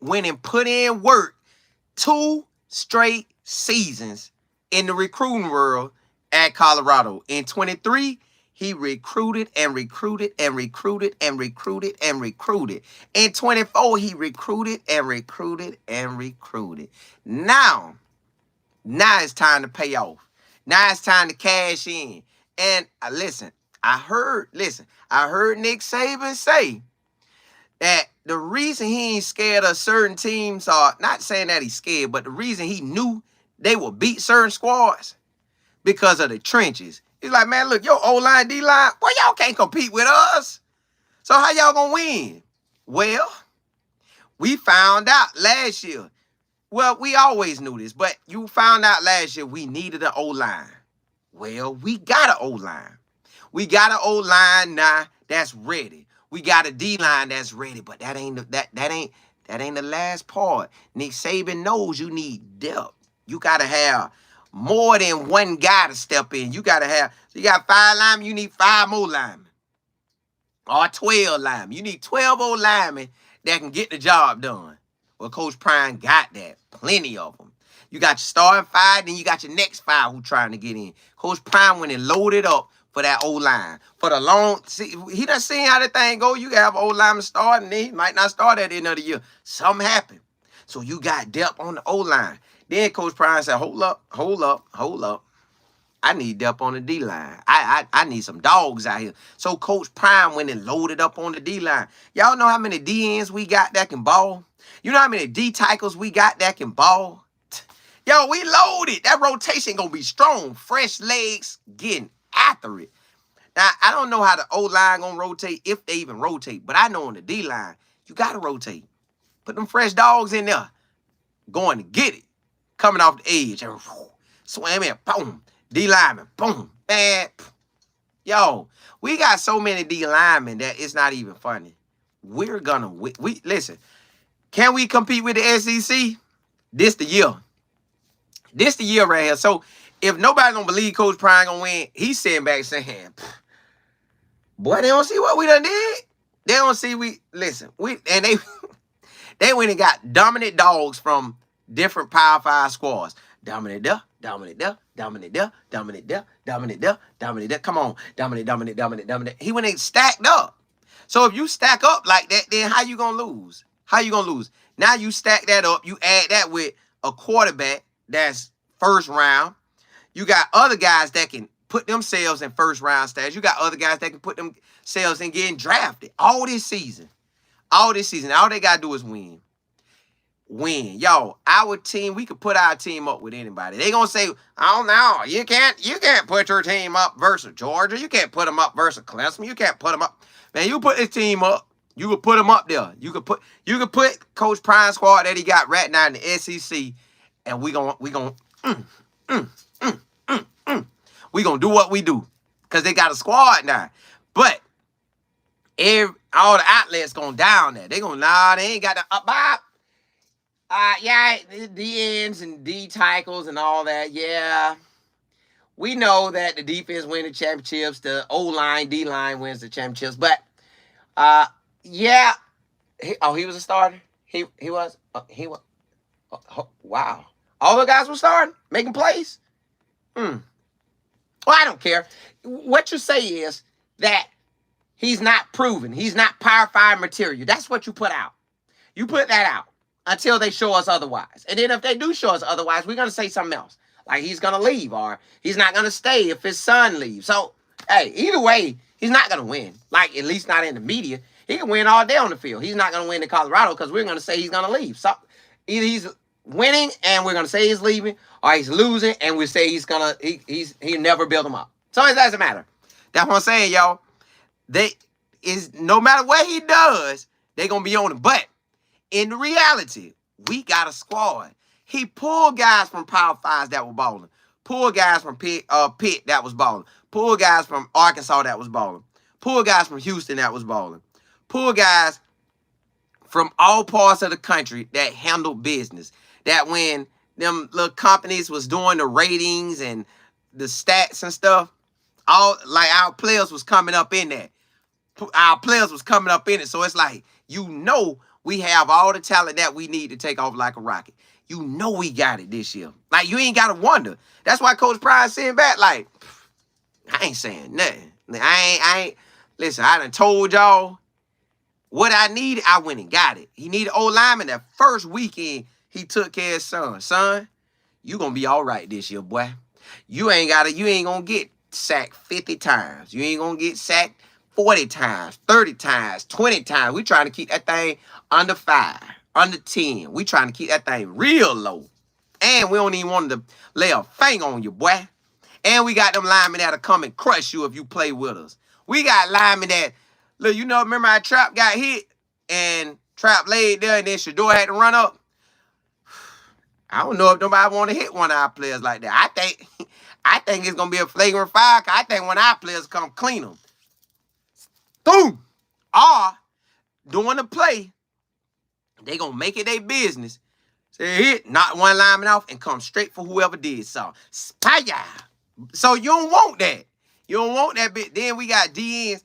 went and put in work 2 straight seasons in the recruiting world at Colorado. In 23, he recruited and recruited and recruited and recruited and recruited. In 24, he recruited and recruited and recruited. Now it's time to pay off. Now it's time to cash in. And I heard Nick Saban say that the reason he ain't scared of certain teams, are not saying that he's scared, but the reason he knew they would beat certain squads because of the trenches. He's like, man, look, your O-line, D-line, boy, y'all can't compete with us. So how y'all gonna win? Well, we found out last year. Well, we always knew this, but you found out last year we needed an O-line. Well, we got an O-line. We got an O-line now that's ready. We got a D-line that's ready, but that ain't the last part. Nick Saban knows you need depth. You gotta have more than one guy to step in. You got 5 linemen, you need 5 more linemen. Or 12 linemen. You need 12 old linemen that can get the job done. Well, Coach Prime got that. Plenty of them. You got your starting 5, then you got your next 5 who trying to get in. Coach Prime went and loaded up for that O-line. For the long, see, he done seen how the thing go. You can have an O-lineman start, and then he might not start at the end of the year. Something happened. So you got depth on the O-line. Then Coach Prime said, hold up. I need depth on the D-line. I need some dogs out here. So Coach Prime went and loaded up on the D-line. Y'all know how many D-ends we got that can ball? You know how many D-tackles we got that can ball? Yo, we loaded. That rotation gonna be strong. Fresh legs getting after it. Now, I don't know how the O-line gonna rotate, if they even rotate, but I know on the D-line, you gotta rotate. Put them fresh dogs in there. Going to get it. Coming off the edge. And swam in. Boom. D-lineman. Boom. Man. Yo, we got so many D-linemen that it's not even funny. We're gonna win. Listen, can we compete with the SEC? This the year. This the year right here. So if nobody don't believe Coach Prime gonna win, he's sitting back saying, boy, they don't see what we done did. They don't see they went and got dominant dogs from different Power 5 squads. Dominant there, dominant there, dominant there, dominant there, dominant there, dominant there. Come on, dominant. He went and stacked up. So if you stack up like that, then how you gonna lose? How you gonna lose? Now you stack that up. You add that with a quarterback that's first round. You got other guys that can put themselves in first round stats. You got other guys that can put themselves in getting drafted all this season. All they got to do is win. Yo, our team, we could put our team up with anybody. They going to say, oh, no, you can't put your team up versus Georgia. You can't put them up versus Clemson. You can't put them up. Man, you put this team up. You could put them up there. You could put Coach Prime's squad that he got right now in the SEC, and we gonna do what we do, because they got a squad now. But all the outlets gonna down there. They ain't got the up. Yeah, D ends and D tackles and all that. Yeah, we know that the defense wins the championships. The O line, D line wins the championships. But yeah, he was a starter. He was. Wow. All the guys were starting, making plays. Well, I don't care. What you say is that he's not proven. He's not Power 5 material. That's what you put out. You put that out until they show us otherwise. And then if they do show us otherwise, we're going to say something else. Like he's going to leave, or he's not going to stay if his son leaves. So, hey, either way, he's not going to win. Like, at least not in the media. He can win all day on the field. He's not going to win in Colorado because we're going to say he's going to leave. So, either he's winning and we're going to say he's leaving, or he's losing and we say he'll never build him up. So it doesn't matter. That's what I'm saying, y'all. No matter what he does, they're going to be on him. But in reality, we got a squad. He pulled guys from Power 5s that were balling. Pulled guys from Pitt that was balling. Pulled guys from Arkansas that was balling. Pulled guys from Houston that was balling. Pulled guys from all parts of the country that handled business. That when them little companies was doing the ratings and the stats and stuff, our players was coming up in that. Our players was coming up in it. So it's like, We have all the talent that we need to take off like a rocket. You know we got it this year. Like, you ain't got to wonder. That's why Coach Prime sitting back like, I ain't saying nothing. Listen, I done told y'all what I needed. I went and got it. He needed old lineman. That first weekend, he took care of his son. Son, you gonna be all right this year, boy. You ain't gonna get sacked 50 times. You ain't gonna get sacked 40 times, 30 times, 20 times. We trying to keep that thing under 5, under 10. We trying to keep that thing real low. And we don't even want to lay a finger on you, boy. And we got them linemen that'll come and crush you if you play with us. We got linemen that, look, you know, remember how Trap got hit and Trap laid there and then Shador had to run up? I don't know if nobody want to hit one of our players like that. I think it's going to be a flagrant foul. I think when our players come clean them. Boom! Or, during the play, they going to make it their business. Say hit, knock one lineman off, and come straight for whoever did so. Spaya! So you don't want that. You don't want that bit. Then we got DNs.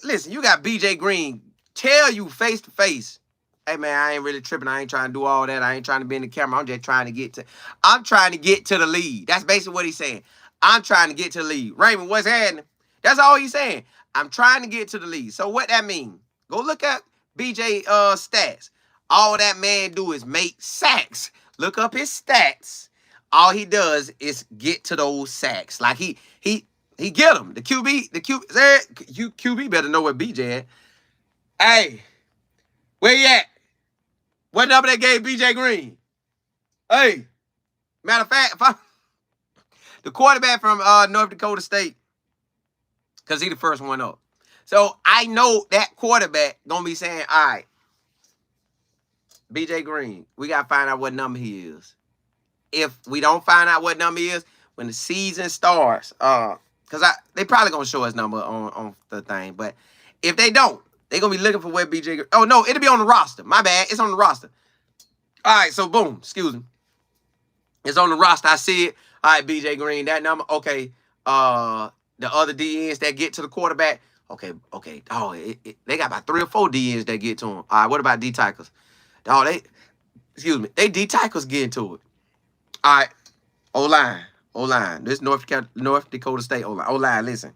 Listen, you got BJ Green tell you face to face, hey man, I ain't really tripping. I ain't trying to do all that. I ain't trying to be in the camera. I'm trying to get to the lead. That's basically what he's saying. I'm trying to get to the lead. Raymond, what's happening? That's all he's saying. I'm trying to get to the lead. So what that mean? Go look at BJ stats. All that man do is make sacks. Look up his stats. All he does is get to those sacks. Like he get them. The QB better know where BJ at. Hey, where you at? What number they gave BJ Green? Hey, matter of fact, the quarterback from North Dakota State, because he the first one up. So I know that quarterback gonna be saying, all right, BJ Green, we gotta find out what number he is. If we don't find out what number he is, when the season starts, because they probably gonna show his number on the thing, but if they don't, they gonna be looking for where BJ. Oh no, it'll be on the roster. My bad, it's on the roster. All right, so boom, excuse me, it's on the roster. I see it. All right, BJ Green, that number. Okay, the other DNs that get to the quarterback. Okay. Oh, they got about 3 or 4 DNs that get to him. All right, what about D tackles? Oh, they D tackles get into it. All right, O-line. This North Dakota State O-line. Listen,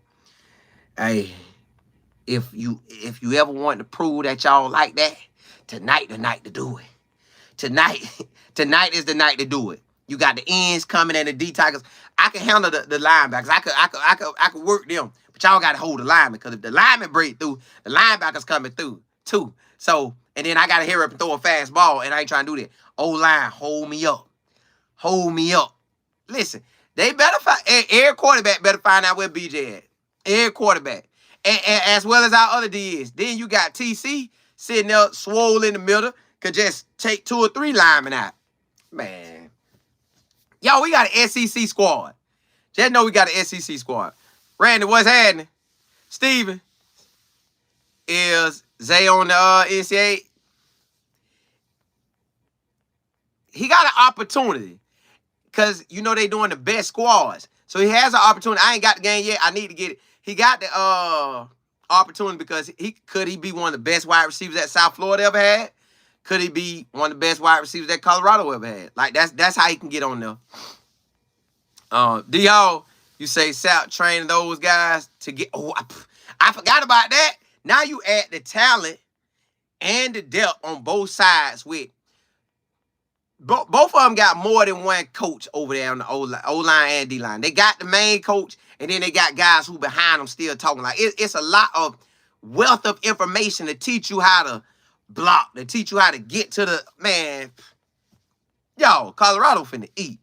hey, if you ever want to prove that y'all like that, tonight the night to do it. Tonight is the night to do it. You got the ends coming and the D tackles. I can handle the linebackers. I could work them, but y'all got to hold the linemen, because if the linemen break through, the linebackers coming through too. So, and then I got to hurry up and throw a fast ball, and I ain't trying to do that. O-line, hold me up. Hold me up. Listen, they better find, every quarterback better find out where BJ at. Every quarterback. And as well as our other DNs. Then you got TC sitting there swole in the middle, could just take 2 or 3 linemen out. Man. Yo, we got an SEC squad. Just know we got an SEC squad. Randy, what's happening? Steven, is Zay on the NCAA? He got an opportunity. Because, you know, they doing the best squads. So he has an opportunity. I ain't got the game yet. I need to get it. He got the opportunity because could he be one of the best wide receivers that South Florida ever had? Could he be one of the best wide receivers that Colorado ever had? Like, that's how he can get on there. Deion, you say South training those guys to get... Oh, I forgot about that. Now you add the talent and the depth on both sides with... Both of them got more than one coach over there on the O-line and D-line. They got the main coach, and then they got guys who behind them still talking. Like, it's a lot of wealth of information to teach you how to block, to teach you how to get to the... Man, yo, Colorado finna eat.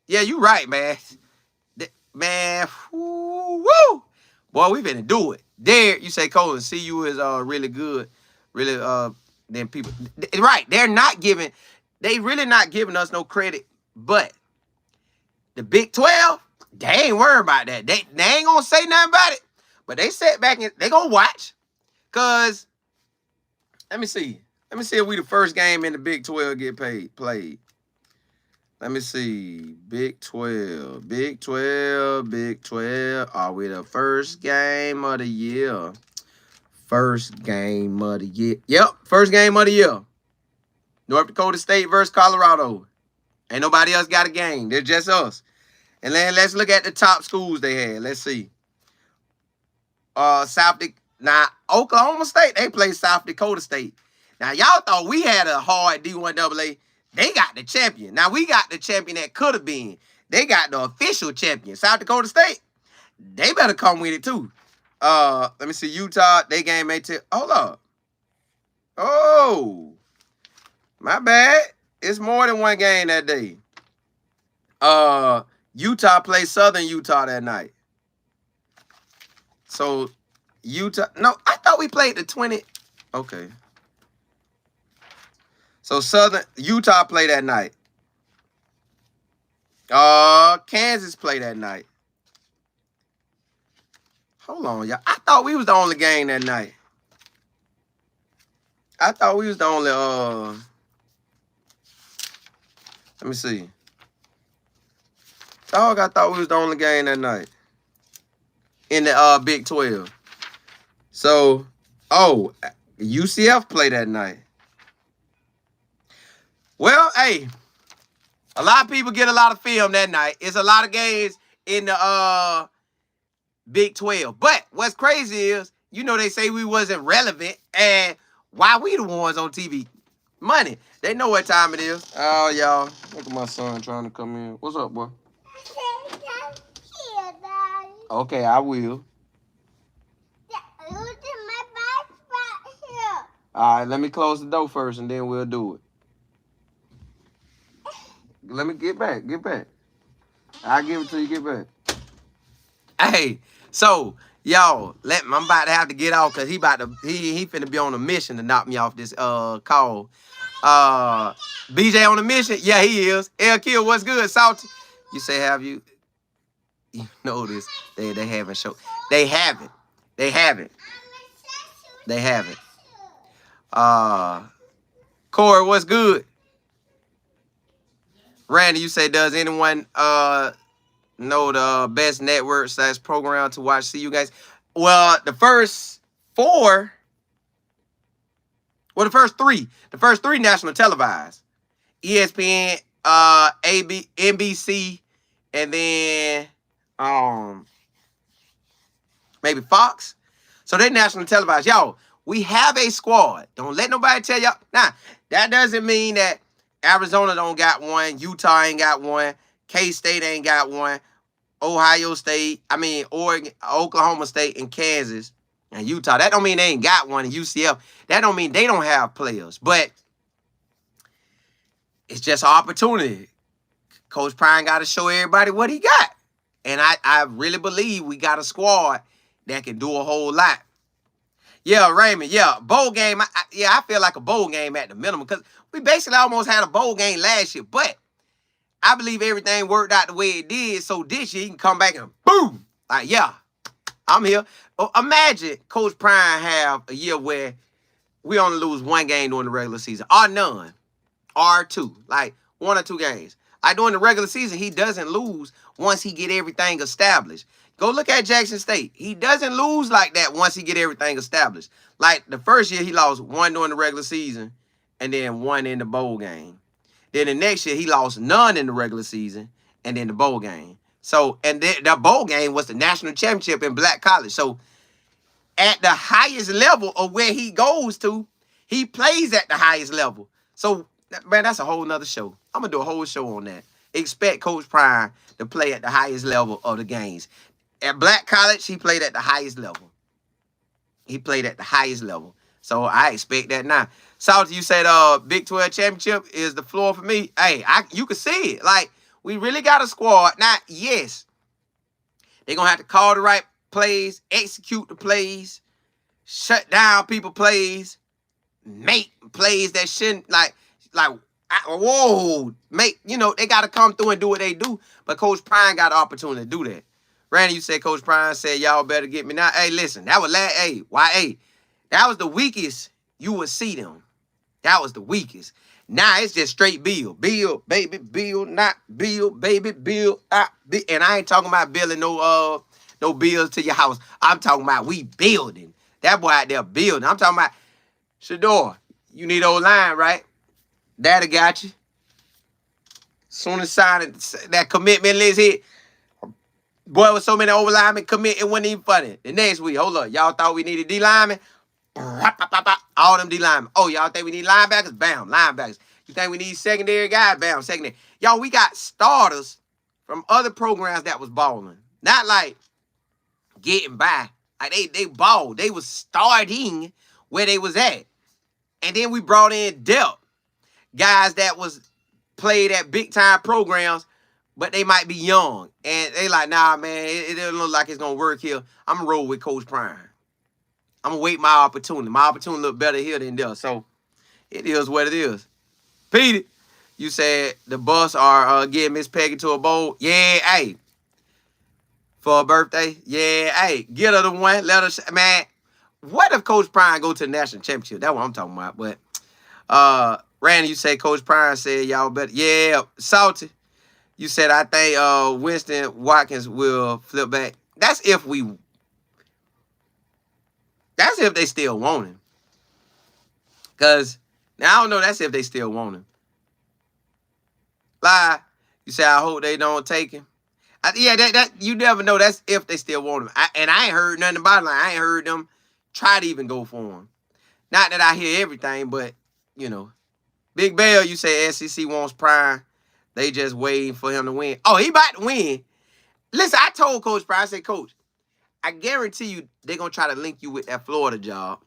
Yeah, you right, man. Man, woo! Boy, we finna do it. There, you say, Colin, CU is really good. Really, then people... Right, they really not giving us no credit, but the Big 12, they ain't worried about that. They ain't gonna say nothing about it, but they sat back and they gonna watch. Cause let me see if we the first game in the Big 12 get played. Let me see. Big 12. Are we the first game of the year? First game of the year. Yep, first game of the year. North Dakota State versus Colorado. Ain't nobody else got a game. They're just us. And then let's look at the top schools they had. Let's see. Now Oklahoma State, they played South Dakota State. Now y'all thought we had a hard D1AA. They got the champion. Now we got the champion that could have been. They got the official champion. South Dakota State, they better come with it too. Let me see. Utah, they game made to. Hold up. Oh, my bad. It's more than one game that day. Utah played Southern Utah that night. So Utah. No, I thought we played the 20. Okay. So Southern Utah played that night. Kansas played that night. Hold on, y'all. I thought we was the only game that night. I thought we was the only let me see. Dog, I thought we was the only game that night. In the Big 12. So, UCF played that night. Well, hey, a lot of people get a lot of film that night. It's a lot of games in the Big 12. But what's crazy is, they say we wasn't relevant, and why we the ones on TV? Money. They know what time it is. Oh, y'all. Look at my son trying to come in. What's up, boy? Okay, I will. All right, let me close the door first, and then we'll do it. Let me get back. Get back. I'll give it till you get back. Hey, so y'all, I'm about to have to get off because he finna be on a mission to knock me off this call. BJ on a mission? Yeah, he is. El Kill, what's good? Salty. You say, have you? You know this. They haven't shown. They haven't. They haven't. They haven't. Corey, what's good? Randy, you say, does anyone know the best network / program to watch? See you guys. Well, the first four. Well, the first three national televised. ESPN, NBC, and then maybe Fox. So they national televised. Y'all, we have a squad. Don't let nobody tell y'all. Now, that doesn't mean that Arizona don't got one. Utah ain't got one. K-State ain't got one. Oregon, Oklahoma State, and Kansas, and Utah. That don't mean they ain't got one. And UCF. That don't mean they don't have players. But it's just an opportunity. Coach Prime got to show everybody what he got. And I really believe we got a squad that can do a whole lot. Yeah, Raymond. Yeah, bowl game. I feel like a bowl game at the minimum because we basically almost had a bowl game last year. But I believe everything worked out the way it did. So this year he can come back and boom. Like, yeah, I'm here. Imagine Coach Prime have a year where we only lose one game during the regular season. Or none. Or two. Like, 1 or 2 games. Like, during the regular season, he doesn't lose once he get everything established. Go look at Jackson State. He doesn't lose like that once he get everything established. Like, the first year, he lost 1 during the regular season and then 1 in the bowl game. Then the next year, he lost none in the regular season and then the bowl game. So, and the bowl game was the national championship in Black College. So, at the highest level of where he goes to, he plays at the highest level. So, man, that's a whole nother show. I'm going to do a whole show on that. Expect Coach Prime to play at the highest level of the games. At Black College, he played at the highest level. He played at the highest level. So, I expect that now. Salty, you said Big 12 championship is the floor for me. Hey, you can see it. Like, we really got a squad. Now, yes, they're going to have to call the right plays, execute the plays, shut down people plays, make plays that shouldn't, they got to come through and do what they do. But Coach Prime got the opportunity to do that. Randy, you said Coach Prime said, y'all better get me now. Hey, listen, that was that was the weakest you would see them. That was the weakest. Now it's just straight bill. Bill, baby, bill, not bill, baby, bill, not bill. And I ain't talking about billing no bills to your house. I'm talking about we building. That boy out there building. I'm talking about Shador. You need O-line, right? Daddy got you. Soon as signing that commitment list hit, boy, with so many O-linemen commit, it wasn't even funny. The next week, hold up, y'all thought we needed D-linemen? All them D-linemen. Oh, y'all think we need linebackers? Bam, linebackers. You think we need secondary guys? Bam, secondary. Y'all, we got starters from other programs that was balling. Not like getting by. Like they balled. They was starting where they was at. And then we brought in depth. Guys that was played at big time programs, but they might be young. And they like, nah, man, it doesn't look like it's gonna work here. I'm gonna roll with Coach Prime. I'm gonna wait my opportunity. My opportunity look better here than there. So it is what it is. Petey, you said the bus are getting Miss Peggy to a bowl. Yeah, hey. For her birthday. Yeah, hey. Get her the one. Let her, man. What if Coach Prime go to the national championship? That's what I'm talking about. But Randy, you say Coach Prime said y'all better. Yeah, Salty. You said I think Winston Watkins will flip back. That's if they still want him. Cause now I don't know. That's if they still want him. Lie. You say I hope they don't take him. Yeah, that you never know. That's if they still want him. I ain't heard nothing about it. Like, I ain't heard them try to even go for him. Not that I hear everything, but you know. Big Bell, you say SEC wants Prime. They just waiting for him to win. Oh, he about to win. Listen, I told Coach Prime, I said, Coach, I guarantee you they're going to try to link you with that Florida job.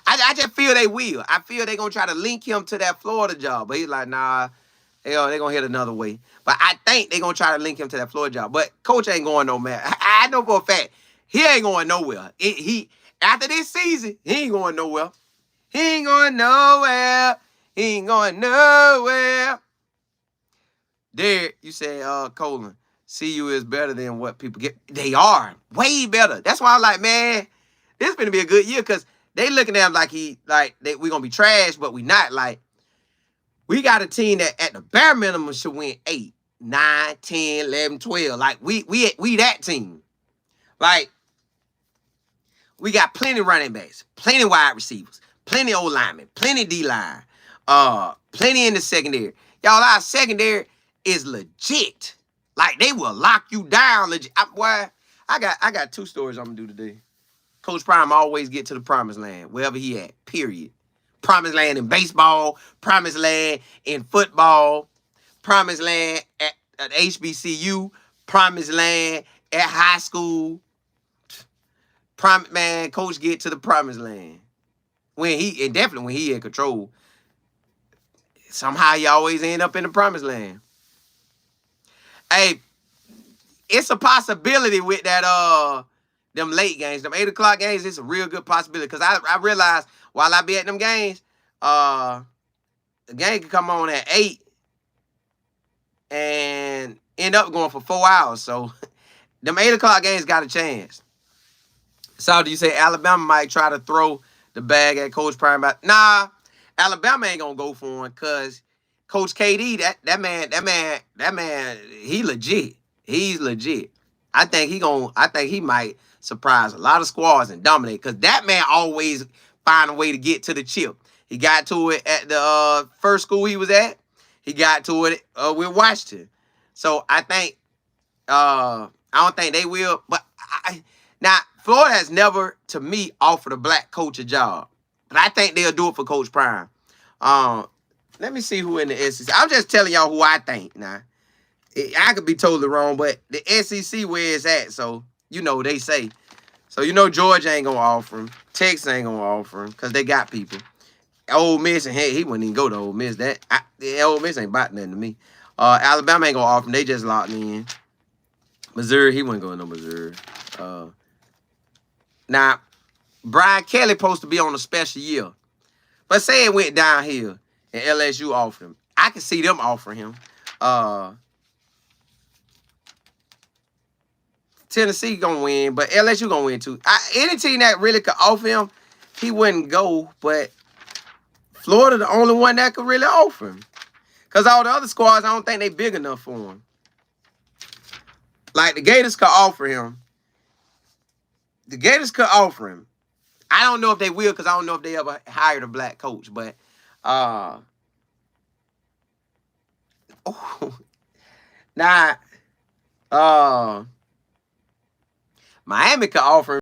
I just feel they will. I feel they're going to try to link him to that Florida job. But he's like, nah, they're going to hit another way. But I think they're going to try to link him to that Florida job. But Coach ain't going nowhere. I know for a fact, he ain't going nowhere. After this season, he ain't going nowhere. He ain't going nowhere. He ain't going nowhere. Derek, you say, Colin, CU is better than what people get. They are. Way better. That's why I'm like, man, this is going to be a good year because they looking at him like we're going to be trash, but we not. Like, we got a team that at the bare minimum should win 8, 9, 10, 11, 12. Like, we that team. Like, we got plenty running backs, plenty wide receivers, plenty O linemen, plenty D-line, plenty in the secondary. Y'all, our secondary is legit. Like, they will lock you down legit. I got 2 stories I'm going to do today. Coach Prime always get to the promised land, wherever he at, period. Promised land in baseball, promised land in football, promised land at HBCU, promised land at high school. Man, Coach get to the promised land. Definitely when he in control. Somehow he always end up in the promised land. Hey, it's a possibility with that them late games, them 8 o'clock games. It's a real good possibility because I realize while I be at them games, the game can come on at 8 and end up going for 4 hours. So them 8 o'clock games got a chance. So do you say Alabama might try to throw the bag at Coach Prime? Nah, Alabama ain't gonna go for him because Coach KD, that man, he legit. He's legit. I think he might surprise a lot of squads and dominate because that man always find a way to get to the chip. He got to it at the first school he was at. He got to it with Washington. So I think I don't think they will. But now Florida has never, to me, offered a black coach a job. But I think they'll do it for Coach Prime. Let me see who in the SEC. I'm just telling y'all who I think now. I could be totally wrong, but the SEC where it's at, so you know they say. So you know Georgia ain't gonna offer him. Texas ain't gonna offer him because they got people. Ole Miss, and he wouldn't even go to Ole Miss. Ole Miss ain't about nothing to me. Alabama ain't gonna offer him. They just locked in. Missouri, he wouldn't go to no Missouri. Now, Brian Kelly supposed to be on a special year. But say it went downhill and LSU offered him. I can see them offering him. Tennessee gonna win, but LSU gonna win too. Any team that really could offer him, he wouldn't go. But Florida, the only one that could really offer him. Because all the other squads, I don't think they big enough for him. Like the Gators could offer him. The Gators could offer him. I don't know if they will because I don't know if they ever hired a black coach. But oh, now Miami could offer him.